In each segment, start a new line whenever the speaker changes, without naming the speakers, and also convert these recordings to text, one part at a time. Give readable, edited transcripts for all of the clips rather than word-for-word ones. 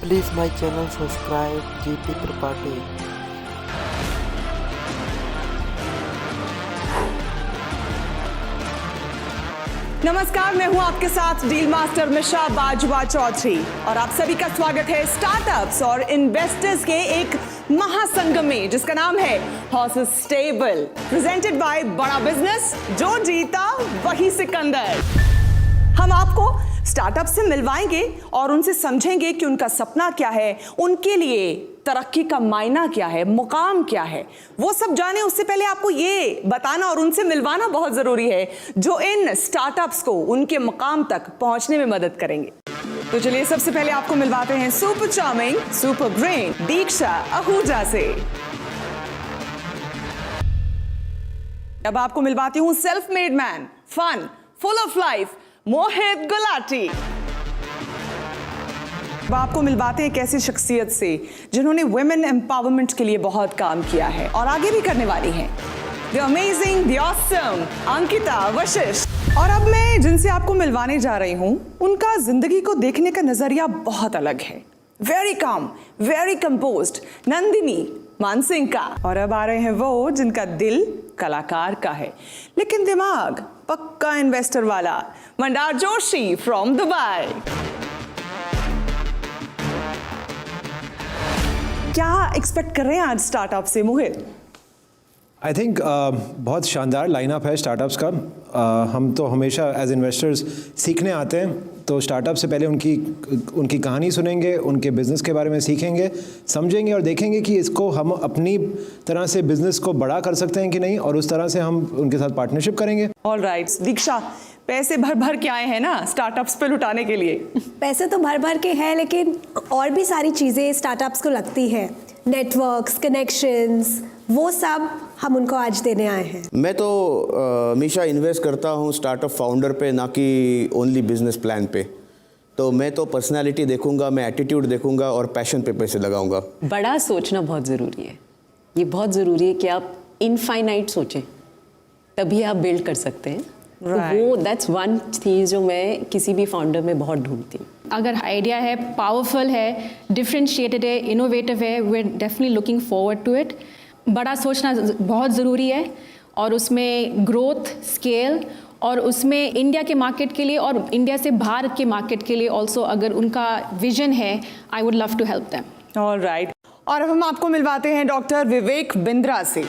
Please my channel subscribe GP Tripathi.
नमस्कार, मैं हूं आपके साथ डील मास्टर मिशा बाजवा चौधरी और आप सभी का स्वागत है स्टार्टअप्स और इन्वेस्टर्स के एक महासंगम में जिसका नाम है हॉर्सेस स्टेबल, प्रेजेंटेड बाय बड़ा बिजनेस। जो जीता वही सिकंदर। हम आपको स्टार्टअप से मिलवाएंगे और उनसे समझेंगे कि उनका सपना क्या है, उनके लिए तरक्की का मायना क्या है, मुकाम क्या है, वो सब जाने। उससे पहले आपको ये बताना और उनसे मिलवाना बहुत जरूरी है जो इन स्टार्टअप्स को उनके मुकाम तक पहुंचने में मदद करेंगे। तो चलिए सबसे पहले आपको मिलवाते हैं super charming, super brain Diksha Ahuja से। अब आपको मिलवाती हूं self made man, fun, full of life, Mohit Gulati. अब आपको मिलवाते हैं एक ऐसी शख्सियत से जिन्होंने वुमेन एम्पावरमेंट के लिए बहुत काम किया है और आगे भी करने वाली हैं। The amazing, the awesome Ankita Vashishtha. और अब मैं जिनसे आपको मिलवाने जा रही हूं उनका जिंदगी को देखने का नजरिया बहुत अलग है। Very calm, very composed, Nandini Mansingh का। और अब आ रहे हैं वो जिनका दिल कलाकार का है लेकिन दिमाग पक्का इन्वेस्टर वाला, मंदार जोशी फ्रॉम दुबई। क्या एक्सपेक्ट कर रहे हैं आज स्टार्टअप से मोहित?
आई थिंक बहुत शानदार लाइनअप है स्टार्टअप्स का। हम तो हमेशा एज इन्वेस्टर्स सीखने आते हैं, तो स्टार्टअप से पहले उनकी कहानी सुनेंगे, उनके बिज़नेस के बारे में सीखेंगे, समझेंगे और देखेंगे कि इसको हम अपनी तरह से बिज़नेस को बड़ा कर सकते हैं कि नहीं, और उस तरह से हम उनके साथ पार्टनरशिप करेंगे।
ऑल राइट दीक्षा, पैसे भर भर के आए हैं ना स्टार्टअप्स पे लुटाने के लिए?
पैसे तो भर भर के हैं लेकिन और भी सारी चीज़ें स्टार्टअप्स को लगती है, नेटवर्क्स, कनेक्शंस, वो सब हम उनको आज देने आए हैं।
मैं तो हमेशा इन्वेस्ट करता हूँ स्टार्टअप फाउंडर पे, ना कि ओनली बिजनेस प्लान पे। तो मैं तो पर्सनालिटी देखूंगा, मैं एटीट्यूड देखूंगा और पैशन पे पैसे लगाऊंगा।
बड़ा सोचना बहुत ज़रूरी है। ये बहुत ज़रूरी है कि आप इनफाइनाइट सोचें, तभी आप बिल्ड कर सकते हैं।
Right.
वो दैट्स वन चीज़ जो मैं किसी भी फाउंडर में बहुत ढूंढती हूँ।
अगर आइडिया है, पावरफुल है, डिफरेंशिएटेड है, इनोवेटिव है, we are definitely looking forward to it. बड़ा सोचना बहुत ज़रूरी है और उसमें ग्रोथ, स्केल और उसमें इंडिया के मार्केट के लिए और इंडिया से बाहर के मार्केट के लिए ऑल्सो अगर उनका विजन है, I would love to help them.
All right. और अब हम आपको मिलवाते हैं डॉक्टर विवेक बिंद्रा से,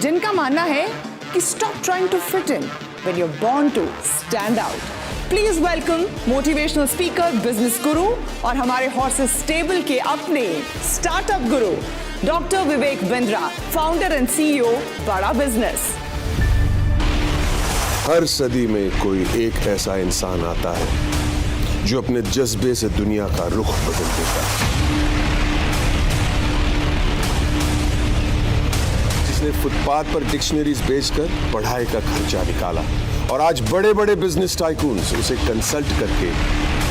जिनका मानना है कि stop trying to fit in when you're born to stand out. Please welcome motivational speaker, business guru और हमारे हॉर्सेस स्टेबल के अपने startup Guru doctor Vivek Bindra, founder and CEO बड़ा बिजनेस।
हर सदी में कोई एक ऐसा इंसान आता है जो अपने जज्बे से दुनिया का रुख बदल देता है, जिसने फुटपाथ पर डिक्शनरीज बेचकर पढ़ाई का खर्चा निकाला और आज बड़े बड़े बिजनेस टाइकून्स उसे कंसल्ट करके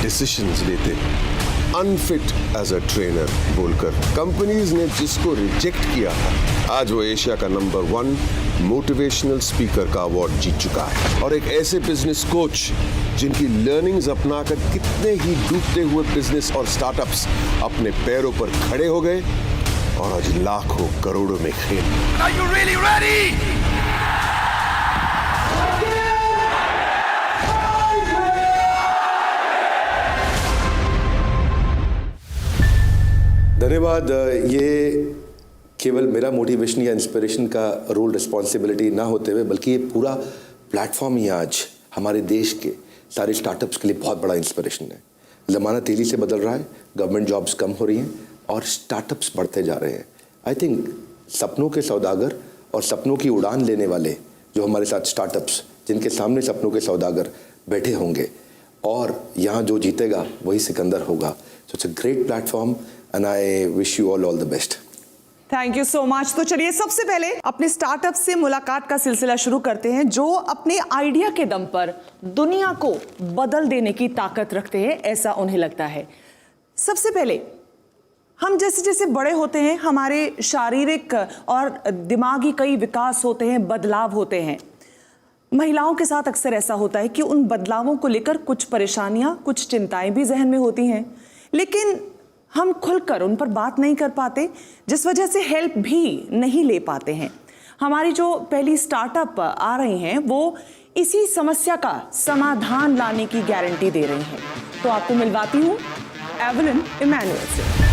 डिसीजंस लेते हैं। अनफिट एज अ ट्रेनर बोलकर कंपनीज ने जिसको रिजेक्ट किया था, आज वो एशिया का नंबर 1 मोटिवेशनल स्पीकर का अवार्ड जीत चुका है। और एक ऐसे बिजनेस कोच जिनकी लर्निंग्स अपनाकर कितने ही डूबते हुए बिजनेस और स्टार्टअप्स अपने पैरों पर खड़े हो गए और आज लाखों करोड़ों में खेल। Are you really ready?
धन्यवाद। ये केवल मेरा मोटिवेशन या इंस्पिरेशन का रोल रिस्पॉन्सिबिलिटी ना होते हुए बल्कि ये पूरा प्लेटफॉर्म ही आज हमारे देश के सारे स्टार्टअप्स के लिए बहुत बड़ा इंस्पिरेशन है। ज़माना तेज़ी से बदल रहा है, गवर्नमेंट जॉब्स कम हो रही हैं और स्टार्टअप्स बढ़ते जा रहे हैं। आई थिंक सपनों के सौदागर और सपनों की उड़ान लेने वाले जो हमारे साथ स्टार्टअप्स, जिनके सामने सपनों के सौदागर बैठे होंगे और यहाँ जो जीतेगा वही सिकंदर होगा। So it's a great platform and I wish you all the best.
Thank you so much. तो चलिए सबसे पहले अपने स्टार्टअप से मुलाकात का सिलसिला शुरू करते हैं जो अपने आइडिया के दम पर दुनिया को बदल देने की ताकत रखते हैं, ऐसा उन्हें लगता है। सबसे पहले हम जैसे जैसे बड़े होते हैं हमारे शारीरिक और दिमागी कई विकास होते हैं, बदलाव होते हैं। महिलाओं के साथ अक्सर ऐसा होता है कि उन बदलावों को लेकर कुछ परेशानियां, कुछ चिंताएं भी जहन में होती हैं, लेकिन हम खुलकर उन पर बात नहीं कर पाते, जिस वजह से हेल्प भी नहीं ले पाते हैं। हमारी जो पहली स्टार्टअप आ रही हैं वो इसी समस्या का समाधान लाने की गारंटी दे रही हैं। तो आपको मिलवाती हूँ एवलिन इमैनुअल से।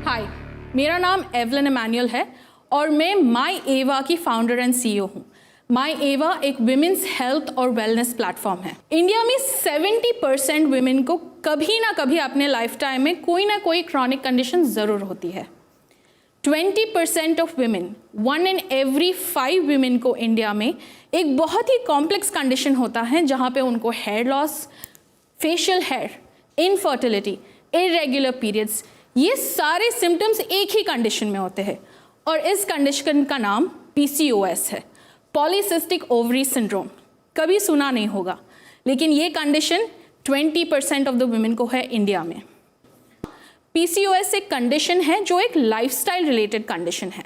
हाय, मेरा नाम एवलिन इमैनुअल है और मैं माई एवा की फाउंडर एंड सीईओ हूँ। माई एवा एक विमेंस हेल्थ और वेलनेस प्लेटफॉर्म है। इंडिया में 70% विमेन को कभी ना कभी अपने लाइफ टाइम में कोई ना कोई क्रॉनिक कंडीशन ज़रूर होती है। 20% of women, 1 in every 5 women को इंडिया में एक बहुत ही कॉम्प्लेक्स कंडीशन होता है जहाँ पे उनको hair loss, facial hair, infertility, irregular periods, ये सारे सिम्टम्स एक ही कंडीशन में होते हैं और इस कंडीशन का नाम PCOS है, पॉलीसिस्टिक ओवरी सिंड्रोम। कभी सुना नहीं होगा, लेकिन ये कंडीशन 20% ऑफ द वुमेन को है इंडिया में। PCOS एक कंडीशन है जो एक लाइफस्टाइल रिलेटेड कंडीशन है,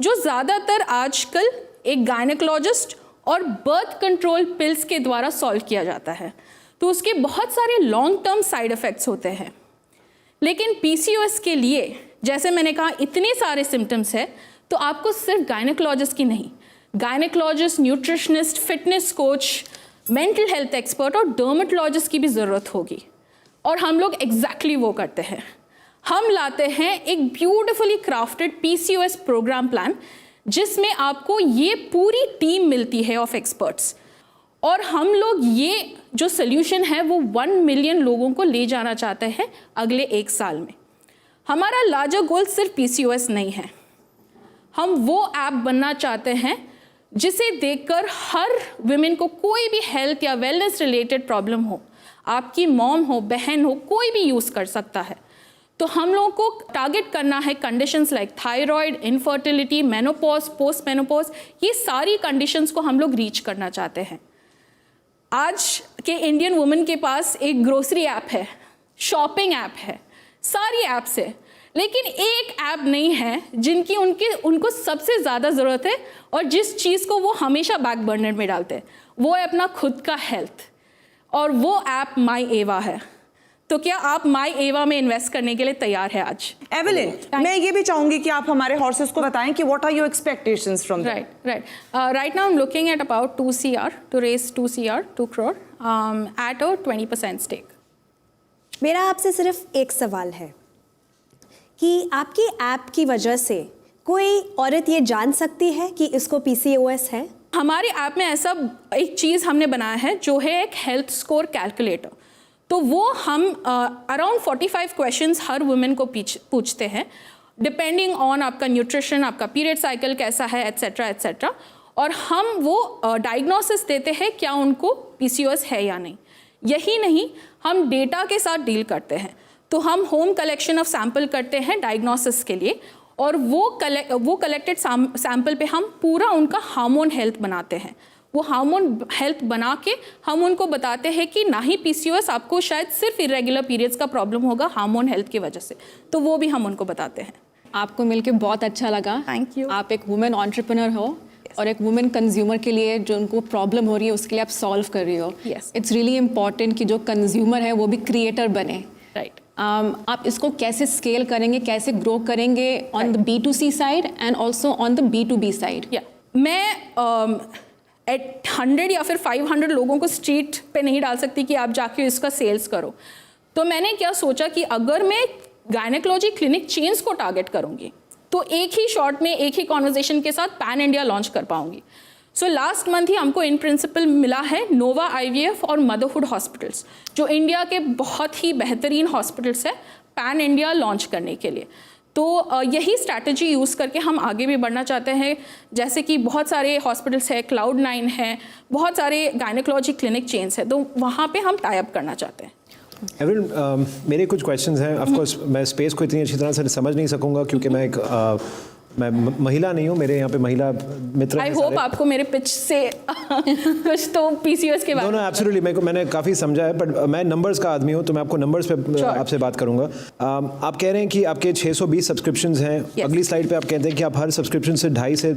जो ज़्यादातर आजकल एक गायनेकोलॉजिस्ट और बर्थ कंट्रोल पिल्स के द्वारा सॉल्व किया जाता है। तो उसके बहुत सारे लॉन्ग टर्म साइड इफ़ेक्ट्स होते हैं। लेकिन PCOS के लिए, जैसे मैंने कहा, इतने सारे सिम्टम्स है, तो आपको सिर्फ गायनेकोलॉजिस्ट की नहीं, gynaecologist, nutritionist, fitness coach, mental health expert और डर्मेटोलॉजिस्ट की भी ज़रूरत होगी। और हम लोग एग्जैक्टली वो करते हैं। हम लाते हैं एक beautifully crafted PCOS programme plan, जिसमें आपको ये पूरी टीम मिलती है ऑफ एक्सपर्ट्स। और हम लोग ये जो सोल्यूशन है वो 1 मिलियन लोगों को ले जाना चाहते हैं अगले 1 साल में। हमारा लार्जर गोल सिर्फ PCOS नहीं है, हम वो ऐप बनना चाहते हैं जिसे देखकर हर विमेन को कोई भी हेल्थ या वेलनेस रिलेटेड प्रॉब्लम हो, आपकी मॉम हो, बहन हो, कोई भी यूज़ कर सकता है। तो हम लोगों को टारगेट करना है conditions like thyroid, infertility, menopause, post menopause, ये सारी कंडीशंस को हम लोग रीच करना चाहते हैं। आज के इंडियन वुमेन के पास एक ग्रोसरी ऐप है, शॉपिंग ऐप है, सारी ऐप्स है, लेकिन एक ऐप नहीं है जिनकी उनको सबसे ज़्यादा ज़रूरत है और जिस चीज़ को वो हमेशा बैक बर्नर में डालते हैं, वो है अपना खुद का हेल्थ, और वो ऐप माई एवा है। तो क्या आप माई एवा में इन्वेस्ट करने के लिए तैयार है आज?
एवलिन, मैं ये भी चाहूंगी कि आप हमारे हॉर्सेस को बताएं कि what are your expectations from them?
Right now I'm looking at about 2 CR to raise 2 crore at a 20% stake.
मेरा आपसे सिर्फ एक सवाल है कि आपकी ऐप की वजह से कोई औरत ये जान सकती है कि इसको PCOS है?
हमारे ऐप में ऐसा एक चीज़ हमने बनाया है जो है एक हेल्थ स्कोर कैलकुलेटर। तो वो हम अराउंड 45 क्वेश्चंस हर वुमेन को पूछते हैं, डिपेंडिंग ऑन आपका न्यूट्रिशन, आपका पीरियड साइकिल कैसा है, एट्सेट्रा एट्सेट्रा, और हम वो डायग्नोसिस देते हैं क्या उनको PCOS है या नहीं। यही नहीं, हम डेटा के साथ डील करते हैं। तो हम होम कलेक्शन ऑफ सैंपल करते हैं डायग्नोसिस के लिए, और वो कलेक्टेड सैंपल पे हम पूरा उनका हार्मोन हेल्थ बनाते हैं। वो हार्मोन हेल्थ बना के हम उनको बताते हैं कि ना ही PCOS, आपको शायद सिर्फ इरेगुलर पीरियड्स का प्रॉब्लम होगा हार्मोन हेल्थ की वजह से, तो वो भी हम उनको बताते हैं।
आपको मिलके बहुत अच्छा लगा।
Thank you.
आप एक वुमेन एंटरप्रेन्योर हो और एक वुमेन कंज्यूमर के लिए जो उनको प्रॉब्लम हो रही है उसके लिए आप सॉल्व कर रही हो।
Yes.
इट्स रियली इम्पॉर्टेंट कि जो कंज्यूमर है वो भी क्रिएटर बने।
राइट।
आप इसको कैसे स्केल करेंगे, कैसे ग्रो करेंगे on the B2C side and also on the B2B side?
मैं एट 100 या फिर 500 लोगों को स्ट्रीट पे नहीं डाल सकती कि आप जाके इसका सेल्स करो। तो मैंने क्या सोचा कि अगर मैं गायनेकोलॉजी क्लिनिक चेन्स को टारगेट करूंगी तो एक ही शॉट में, एक ही कॉन्वर्जेशन के साथ पैन इंडिया लॉन्च कर पाऊंगी। सो लास्ट मंथ ही हमको इन प्रिंसिपल मिला है नोवा IVF और मदरहुड हॉस्पिटल्स, जो इंडिया के बहुत ही बेहतरीन हॉस्पिटल्स है, पैन इंडिया लॉन्च करने के लिए। तो यही स्ट्रैटेजी यूज़ करके हम आगे भी बढ़ना चाहते हैं। जैसे कि बहुत सारे हॉस्पिटल्स है, Cloud9 है, बहुत सारे गायनेकोलॉजी क्लिनिक चेन्स है, तो वहाँ पे हम टाई अप करना चाहते हैं।
एवलिन, मेरे कुछ क्वेश्चंस हैं। ऑफ कोर्स मैं स्पेस को इतनी अच्छी तरह से समझ नहीं सकूंगा क्योंकि मैं एक मैं महिला नहीं हूँ, मेरे यहाँ पे महिला मित्र
आई
हैं
होप
सारे।
आपको मेरे पिच से कुछ तो पीसीओएस के बारे में।
एब्सोल्युटली मैंने काफ़ी समझा है, बट मैं नंबर्स का आदमी हूँ, तो मैं आपको नंबर्स पे आपसे बात करूँगा। आप कह रहे हैं कि आपके 620 सब्सक्रिप्शंस हैं। अगली स्लाइड पे आप कहते हैं कि आप हर सब्सक्रिप्शन से 2,500 से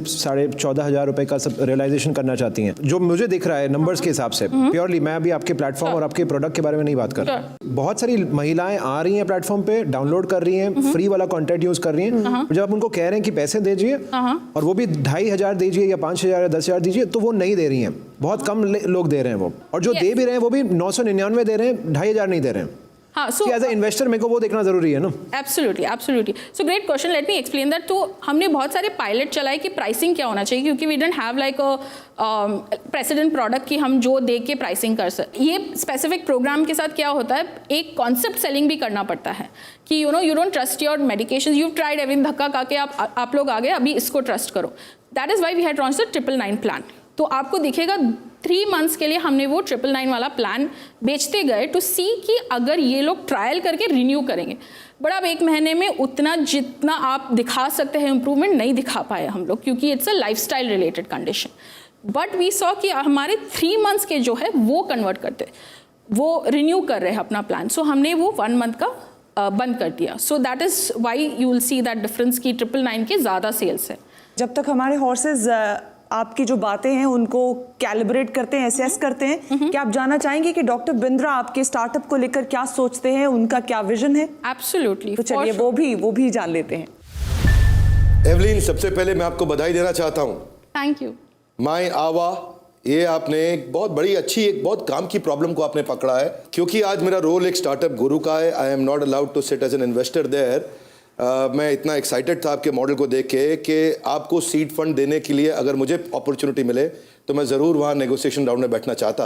14,500 रुपए का रियलाइजेशन करना चाहती हैं। जो मुझे दिख रहा है नंबर्स के हिसाब से, प्योरली मैं अभी आपके प्लेटफॉर्म और आपके प्रोडक्ट के बारे में नहीं बात कर रहा। बहुत सारी महिलाएं आ रही हैं प्लेटफॉर्म पे, डाउनलोड कर रही हैं, फ्री वाला कंटेंट यूज कर रही हैं। जब आप उनको कह रहे हैं कि पैसे दीजिए और वो भी 2,500 दीजिए या 5,000 या 10,000 दीजिए, तो वो नहीं दे रही हैं। बहुत कम लोग दे रहे हैं वो, और जो दे भी रहे हैं वो भी 999 दे रहे हैं, 2,500 नहीं दे रहे हैं।
हाँ, so
एज ए इन्वेस्टर मेरे को वो देखना जरूरी है ना।
Absolutely so great question, let me explain that. तो हमने बहुत सारे पायलट चलाए कि प्राइसिंग क्या होना चाहिए, क्योंकि we don't have like a president product कि हम जो दे के प्राइसिंग कर सकते। ये स्पेसिफिक प्रोग्राम के साथ क्या होता है, एक कॉन्सेप्ट सेलिंग भी करना पड़ता है कि you don't trust your medication, you tried everything, धक्का खा के आप लोग आ गए, अभी इसको ट्रस्ट करो। That is why we had launched the 999 plan. तो आपको दिखेगा 3 मंथ्स के लिए हमने वो 999 वाला प्लान बेचते गए टू सी कि अगर ये लोग ट्रायल करके रिन्यू करेंगे। बट अब 1 महीने में उतना जितना आप दिखा सकते हैं इम्प्रूवमेंट नहीं दिखा पाए हम लोग, क्योंकि it's a lifestyle related condition. But we saw कि हमारे 3 मंथ्स के जो है वो कन्वर्ट करते, वो रिन्यू कर रहे हैं अपना प्लान। सो हमने वो 1 मंथ का बंद कर दिया। So that is why you will see that difference की 999 के ज़्यादा सेल्स है।
जब तक हमारे हॉर्सेज आपकी जो बातें हैं उनको कैलिब्रेट करते हैं, एसेस करते हैं, क्या आप जानना चाहेंगे कि डॉक्टर बिंद्रा आपके स्टार्टअप को लेकर क्या सोचते हैं, उनका क्या विजन है?
एब्सोल्युटली।
तो चलिए वो भी जान लेते हैं।
एवलिन, सबसे पहले मैं आपको बधाई देना चाहता हूँ।
Thank you.
माय आवा, ये आपने एक बहुत बड़ी अच्छी, एक बहुत काम की प्रॉब्लम को आपने पकड़ा है, क्योंकि आज मेरा रोल एक स्टार्टअप गुरु का है। I am not allowed to sit as an investor there. मैं इतना एक्साइटेड था आपके मॉडल को देख के कि आपको सीड फंड देने के लिए अगर मुझे अपॉर्चुनिटी मिले तो मैं ज़रूर वहाँ नेगोशिएशन राउंड में बैठना चाहता,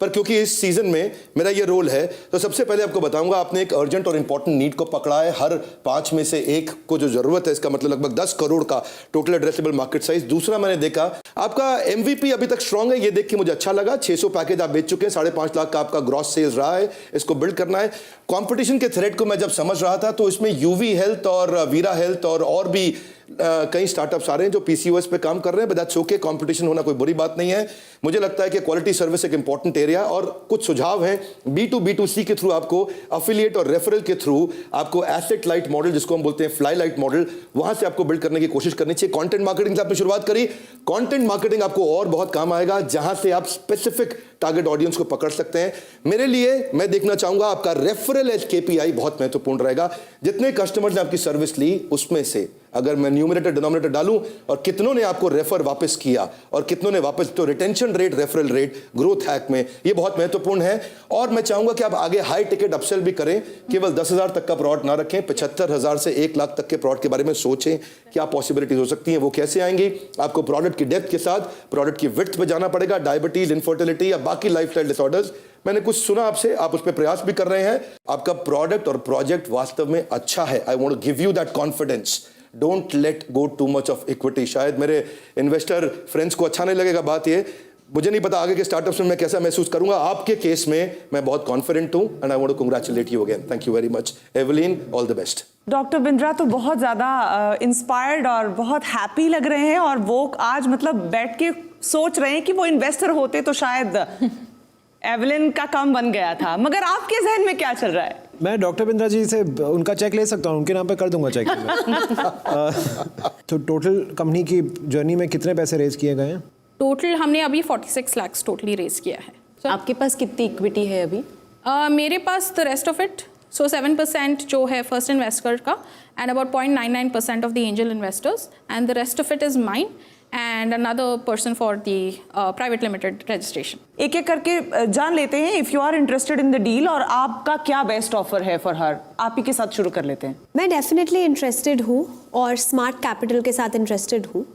पर क्योंकि इस सीज़न में मेरा ये रोल है, तो सबसे पहले आपको बताऊंगा, आपने एक अर्जेंट और इंपॉर्टेंट नीड को पकड़ा है। हर 5 में से 1 को जो ज़रूरत है, इसका मतलब लगभग 10 करोड़ का टोटल एड्रेसेबल मार्केट साइज। दूसरा, मैंने देखा आपका MVP अभी तक स्ट्रांग है, ये देख के मुझे अच्छा लगा। 600 पैकेज आप बेच चुके हैं, 5.5 लाख का आपका ग्रॉस सेल्स रहा है, इसको बिल्ड करना है। कंपटीशन के थ्रेट को मैं जब समझ रहा था तो इसमें यूवी हेल्थ और वीरा हेल्थ और भी कई स्टार्टअप्स आ रहे हैं जो PCOS पे काम कर रहे हैं, बट दैट्स ओके। कंपटीशन होना कोई बुरी बात नहीं है। मुझे लगता है कि क्वालिटी सर्विस एक इंपॉर्टेंट एरिया, और कुछ सुझाव हैं B2B2C के थ्रू, आपको अफिलिएट और रेफरल के थ्रू आपको एसेट लाइट मॉडल, जिसको हम बोलते हैं फ्लाई लाइट मॉडल, वहां से आपको बिल्ड करने की कोशिश करनी चाहिए। कंटेंट मार्केटिंग से आपने शुरुआत करी, कंटेंट मार्केटिंग आपको और बहुत काम आएगा, जहां से आप स्पेसिफिक टारगेट ऑडियंस को पकड़ सकते हैं। मेरे लिए मैं देखना चाहूंगा आपका रेफरल एज KPI बहुत महत्वपूर्ण रहेगा। जितने कस्टमर्स ने आपकी सर्विस ली, उसमें से अगर मैं न्यूमरेटर डिनोमिनेटर डालूं और कितनों ने आपको रेफर वापस किया और कितनों ने वापस, तो retention rate, referral rate, growth hack में ये बहुत महत्वपूर्ण है। और मैं चाहूंगा कि आप आगे हाई टिकट अपसेल भी करें, केवल 10,000 तक का प्रोडक्ट ना रखें, 75,000 से 1 लाख तक के प्रोडक्ट के बारे में सोचें। क्या पॉसिबिलिटीज हो सकती हैं, वो कैसे आएंगी? आपको प्रोडक्ट की डेप्थ के साथ प्रोडक्ट की विड्थ पे जाना पड़ेगा। डायबिटीज, इनफर्टिलिटी या बाकी लाइफस्टाइल डिसऑर्डर्स, मैंने कुछ सुना आपसे, आप उस पर प्रयास भी कर रहे हैं। आपका प्रोडक्ट और प्रोजेक्ट वास्तव में अच्छा है। I want to give you that confidence. Don't let go too much of equity. शायद मेरे इन्वेस्टर फ्रेंड्स को अच्छा नहीं लगेगा बात ये, मुझे नहीं पता आगे के स्टार्टअप्स में मैं कैसा महसूस करूंगा। आपके केस में मैं बहुत कॉन्फिडेंट हूं, and I want to congratulate you again. Thank you very much Evelyn, all the best.
Doctor Bindra तो बहुत ज़्यादा इंस्पायर्ड और बहुत हैप्पी लग रहे हैं, और वो आज मतलब बैठ के सोच रहे हैं कि वो इन्वेस्टर होते तो शायद एवलिन का काम बन गया था। मगर आपके जहन में क्या चल रहा है?
मैं डॉक्टर बिंद्रा जी से उनका चेक ले सकता हूँ, उनके नाम पे कर दूंगा चेक। तो टोटल कंपनी की जर्नी में कितने पैसे रेज किए गए हैं?
टोटल हमने अभी 46 लाख टोटली रेज किया है।
आपके पास कितनी इक्विटी है अभी?
मेरे पास द रेस्ट ऑफ इट, सो 7% जो है फर्स्ट इन्वेस्टर का, and about 0.99% of the angel investors, and the rest of it is mine and another person for the private limited registration.
एक एक करके जान लेते हैं if you are interested in the deal, और आपका क्या बेस्ट ऑफर है फॉर हर। आप ही के साथ शुरू कर लेते हैं।
मैं डेफिनेटली इंटरेस्टेड हूँ और स्मार्ट कैपिटल के साथ इंटरेस्टेड हूँ।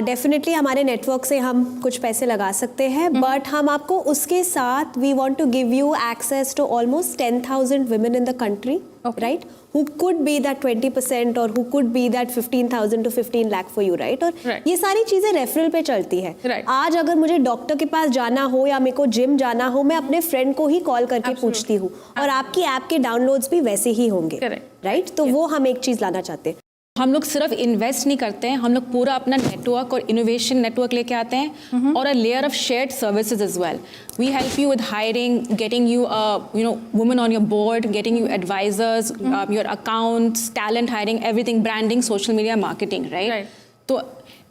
डेफिनेटली हमारे नेटवर्क से हम कुछ पैसे लगा सकते हैं, बट हम आपको उसके साथ we want to give you access to almost 10,000 women in the country, right? Who could be that 20% or who could be that 15,000 to 15 lakh for you, right? और ये सारी चीजें रेफरल पे चलती है। आज अगर मुझे डॉक्टर के पास जाना हो या मेरे को जिम जाना हो, मैं अपने फ्रेंड को ही कॉल करके पूछती हूँ, और आपकी ऐप के डाउनलोड्स भी वैसे ही होंगे, राइट? तो वो हम एक चीज लाना चाहते हैं।
हम लोग सिर्फ इन्वेस्ट नहीं करते हैं, हम लोग पूरा अपना नेटवर्क और इनोवेशन नेटवर्क लेके आते हैं और a layer of shared services as well. We help you with hiring, getting you women on your board, getting you advisors, your accounts, talent hiring, everything, branding, social media, marketing, right? तो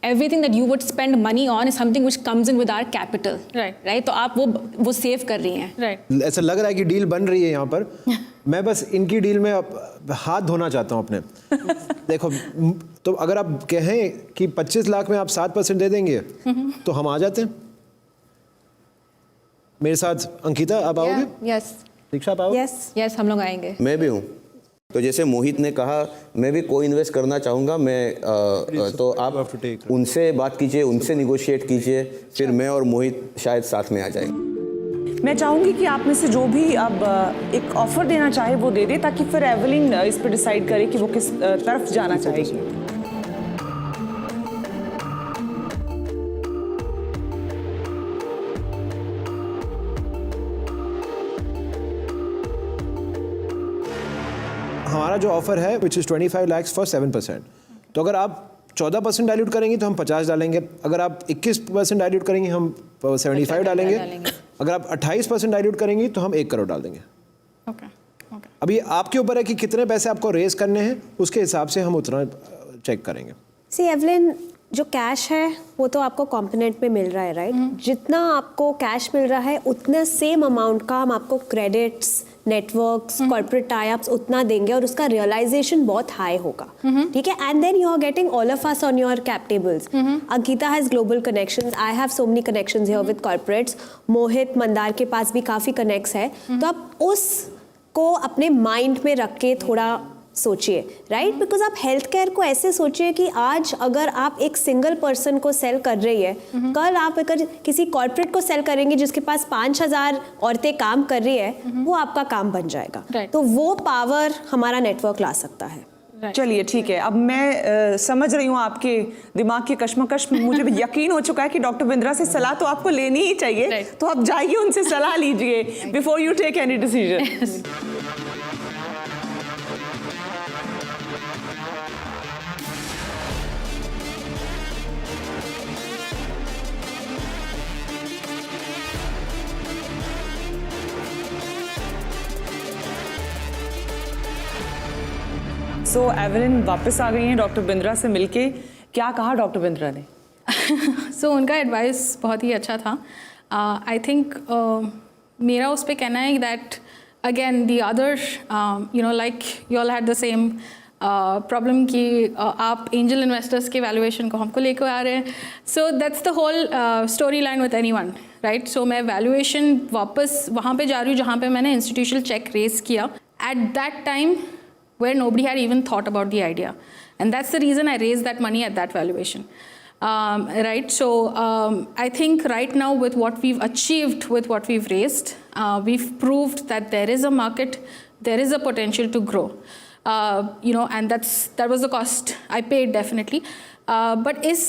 everything that you would spend money on is something which comes in with our capital, right? तो आप वो save कर रही हैं,
right?
ऐसा लग रहा है कि डील बन रही है यहाँ पर. मैं बस इनकी डील में अब हाथ धोना चाहता हूँ अपने. देखो, तो अगर आप कहें कि 25 लाख में आप 7% दे देंगे तो हम आ जाते हैं. मेरे साथ अंकिता, आप आओगे?
यस.
दीक्षा, आप आओगे?
यस, हम लोग आएंगे.
मैं भी हूँ. तो जैसे मोहित ने कहा, मैं भी को इन्वेस्ट करना चाहूँगा. मैं तो आप उनसे बात कीजिए, उनसे निगोशिएट कीजिए, फिर मैं और मोहित शायद साथ में आ जाएंगे.
मैं चाहूंगी कि आप में से जो भी अब एक ऑफर देना चाहे वो दे दे, ताकि फिर एवलिन इस पर डिसाइड करे कि वो किस तरफ जाना चाहेगी.
हमारा जो ऑफर है विच इज़ 25 lakhs फॉर 7%. तो अगर आप 14% डाइल्यूट करेंगी तो हम 50 डालेंगे. अगर आप 21% डाइल्यूट करेंगी हम 75 डालेंगे. अगर आप 28% डाइल्यूट करेंगी तो हम 1 करोड़ डाल देंगे.
Okay.
अभी आपके ऊपर है कि कितने पैसे आपको रेज करने हैं, उसके हिसाब से हम उतना चेक करेंगे.
सी एवलिन, जो कैश है वो तो आपको कॉम्पोनेंट में मिल रहा है, राइट? जितना आपको कैश मिल रहा है उतना सेम अमाउंट का हम आपको क्रेडिट्स, नेटवर्क्स, कॉर्पोरेट टाई-अप्स उतना देंगे और उसका रियलाइजेशन बहुत हाई होगा. ठीक है? And then you are getting all of us on your cap tables. Ankita has global connections, I have so many connections here with corporates. Mohit Mandar के पास भी काफ़ी कनेक्ट्स है. तो आप उसको अपने माइंड में रख के थोड़ा सोचिए, राइट? बिकॉज आप हेल्थ केयर को ऐसे सोचिए कि आज अगर आप एक सिंगल पर्सन को सेल कर रही है, कल आप अगर किसी कॉर्पोरेट को सेल करेंगे जिसके पास 5,000 औरतें काम कर रही है, वो आपका काम बन जाएगा. तो वो पावर हमारा नेटवर्क ला सकता है.
चलिए ठीक है. अब मैं समझ रही हूँ आपके दिमाग की कश्मकश. मुझे यकीन हो चुका है कि डॉक्टर बिंद्रा से सलाह तो आपको लेनी ही चाहिए. तो आप जाइए, उनसे सलाह लीजिए before you take any decision. So Evelyn वापस आ गई हैं डॉक्टर बिंद्रा से मिलके. क्या कहा डॉक्टर बिंद्रा ने?
सो उनका एडवाइस बहुत ही अच्छा था. आई थिंक मेरा उस पर कहना है that again the other like you all had the same problem कि आप एंजल इन्वेस्टर्स के वैल्यूएशन को हमको लेकर आ रहे हैं. So that's the whole story line with anyone, right? So मैं वैल्यूएशन वापस वहाँ पे जा रही हूँ जहाँ पे मैंने इंस्टीट्यूशनल चेक रेज किया at that time where nobody had even thought about the idea. And that's the reason I raised that money at that valuation. Right? So I think right now with what we've achieved, with what we've raised, we've proved that there is a market, there is a potential to grow. And that was the cost I paid definitely. But is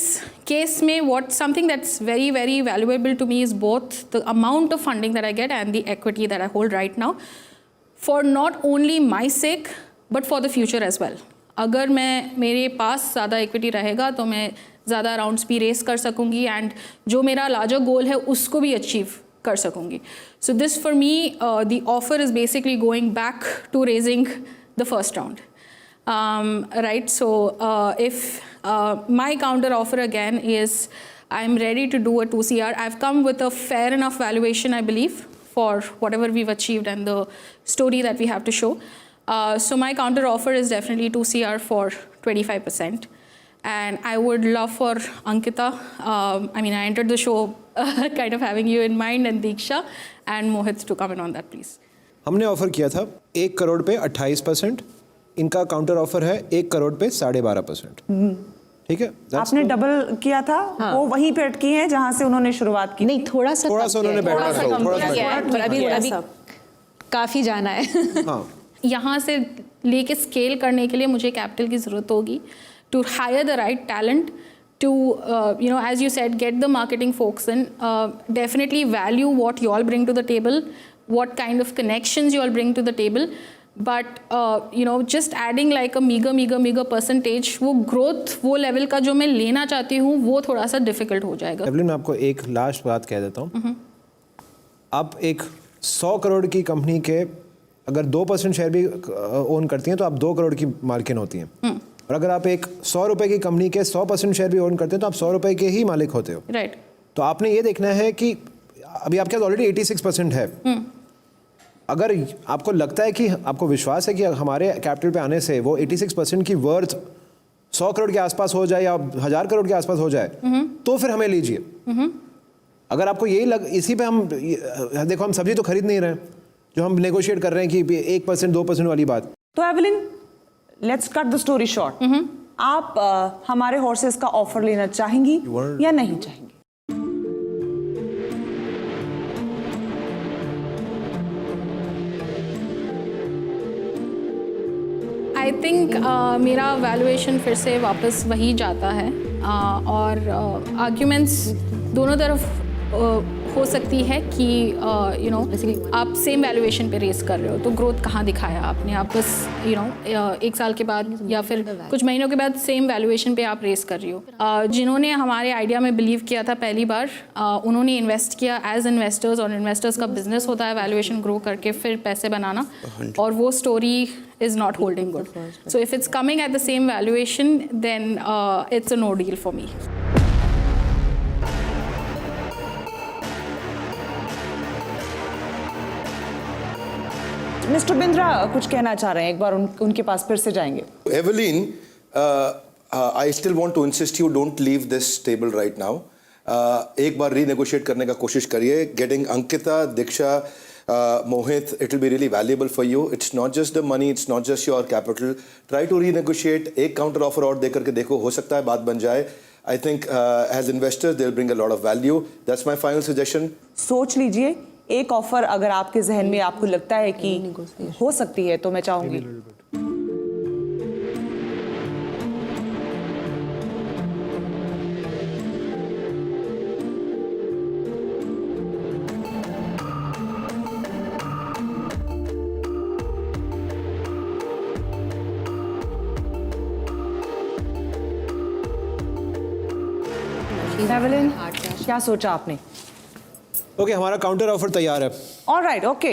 case mein something that's very, very valuable to me is both the amount of funding that I get and the equity that I hold right now, for not only my sake, but for the future as well. अगर मेरे पास ज़्यादा equity रहेगा तो मैं ज़्यादा rounds भी race कर सकूँगी and जो मेरा लार्जर गोल है उसको भी अचीव कर सकूँगी. So this for me the offer is basically going back to raising the first round. Right? So if my counter offer again is I am ready to do a 2CR. I have come with a fair enough valuation I believe for whatever we've achieved and the story that we have to show. So my counter offer is definitely 2CR for 25%. And I would love for Ankita, I entered the show kind of having you in mind, and Diksha and Mohit to comment on that, please.
हमने offer किया था 1 करोड़ पे 28%. इनका counter offer है 1 करोड़ पे 12.5%. ठीक है?
आपने डबल किया था. वो वहीं पे अटकी हैं जहाँ से उन्होंने शुरुआत की.
नहीं, थोड़ा सा
उन्होंने बैठा
अभी काफ़ी जाना है.
हाँ,
यहाँ से लेके स्केल करने के लिए मुझे कैपिटल की ज़रूरत होगी to hire the right talent, to as you said get the marketing folks in, definitely value what you all bring to the table, what kind of connections you all bring to the table, but you know just adding like a meagre percentage, वो growth वो level का जो मैं लेना चाहती हूँ वो थोड़ा सा डिफिकल्ट हो जाएगा।
एवलिन, मैं आपको एक लास्ट बात कह देता हूँ। आप एक 100 करोड़ की कंपनी के अगर 2% शेयर भी ओन करती हैं तो आप 2 करोड़ की मालकिन होती हैं। और अगर आप एक 100 रुपए की कंपनी के 100% शेयर भी ओन करते हैं तो आप 100 रुपए के ही मालिक होते हो।
राइट।
तो आपने ये देखना है कि अभी आपके पास ऑलरेडी 86% है। अगर आपको लगता है कि आपको विश्वास है कि हमारे कैपिटल पे आने से वो 86% की वर्थ 100 करोड़ के आसपास हो जाए या 1000 करोड़ के आसपास हो जाए, तो फिर हमें लीजिए। अगर आपको यही इसी पे हम देखो, हम सब्जी तो खरीद नहीं रहे हैं, जो हम नेगोशिएट कर रहे हैं कि 1% 2% वाली बात।
तो Evelyn, let's cut the story short. आप हमारे हॉर्सेस का ऑफर लेना चाहेंगी या नहीं चाहेंगी?
आई थिंक मेरा वैल्यूएशन फिर से वापस वही जाता है, और आर्ग्यूमेंट्स दोनों तरफ हो सकती है कि यू नो आप सेम वैल्यूएशन पे रेस कर रहे हो, तो ग्रोथ कहाँ दिखाया आपने? आप बस यू नो 1 साल के बाद या फिर कुछ महीनों के बाद सेम वैल्यूएशन पे आप रेस कर रही हो। जिन्होंने हमारे आइडिया में बिलीव किया था पहली बार, उन्होंने इन्वेस्ट किया एज इन्वेस्टर्स, और इन्वेस्टर्स का बिजनेस होता है वैल्यूएशन ग्रो करके फिर पैसे बनाना, और वो story is not holding good. So if it's coming at the same valuation, then it's a no deal for me.
Mister Bindra कुछ कहना चाह रहे हैं, एक बार उनके पास फिर से जाएंगे।
Evelyn, I still want to insist you don't leave this table right now. एक बार रीनेगोशिएट करने का कोशिश करिए। Getting Ankita, Diksha, Mohit, it will be really valuable for you. It's not just the money, it's not just your capital. Try to renegotiate. एक counter offer और दे करके देखो, हो सकता है बात बन जाए। I think as investors they'll bring a lot of value. That's my final suggestion.
सोच लीजिए, एक ऑफर अगर आपके जहन में आपको लगता है कि हो सकती है, तो मैं चाहूंगी। एवलिन, क्या सोचा आपने?
ओके, हमारा काउंटर ऑफर तैयार है।
ऑलराइट, ओके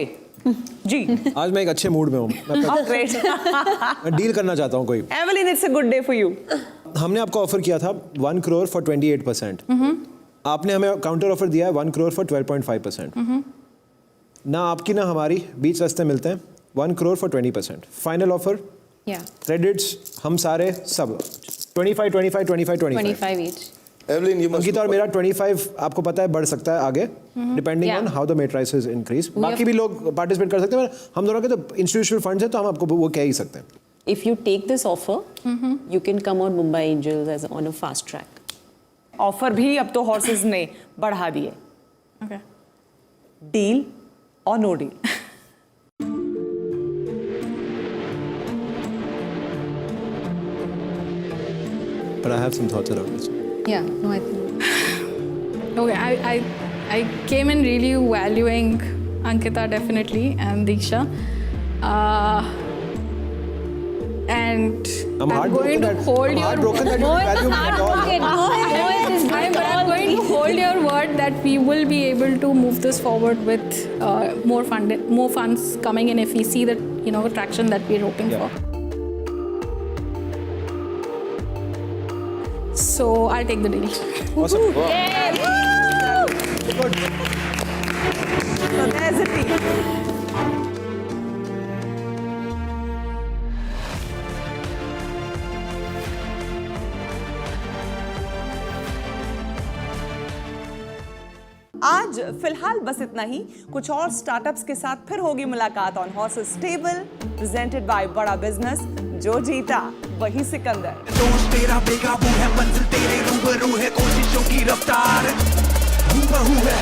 जी।
आज मैं एक अच्छे मूड में हूँ, मैं डील करना चाहता हूँ कोई।
Evelyn, it's a good day for you.
हमने आपको ऑफर किया था 1 करोड़ फॉर 28%। आपने हमें काउंटर ऑफर दिया है 1 करोड़ फॉर 12.5%। ना आपकी ना हमारी बीच रास्ते मिलते हैं। 1 crore for 20%। Final offer, credits हम सारे सब 25
each.
Evelyn, you must.
Ankita और मेरा 25 आपको पता है बढ़ सकता है आगे, depending on how the matrices increase. बाकी भी लोग पार्टिसिपेट कर सकते हैं, हम दोनों के तो इंस्टीट्यूशनल फंड्स हैं, तो हम आपको वो कह ही सकते हैं।
If you take this offer, you can come on Mumbai Angels as on a fast track.
Offer भी अब तो हॉर्सेस ने बढ़ा दिए।
Okay.
डील और no deal?
But I have some thoughts around this.
Yeah, no, I think.
Okay, I came in really valuing Ankita definitely and Diksha, and
I'm
going to hold your
heartbroken that you value me at all.
I'm going to hold your word that we will be able to move this forward with more funds coming in if we see that traction that we're hoping for. So I'll take the deal.
Awesome.
Good. So there's a deal. आज फिलहाल बस इतना ही। कुछ और startups के साथ फिर होगी मुलाकात on horses table, presented by बड़ा बिजनेस। जो जीता वही सिकंदर।
दोस्त तेरा बेकाबू है, मंजिल तेरे रूबरू है, कोशिशों की रफ्तार हूबहू है।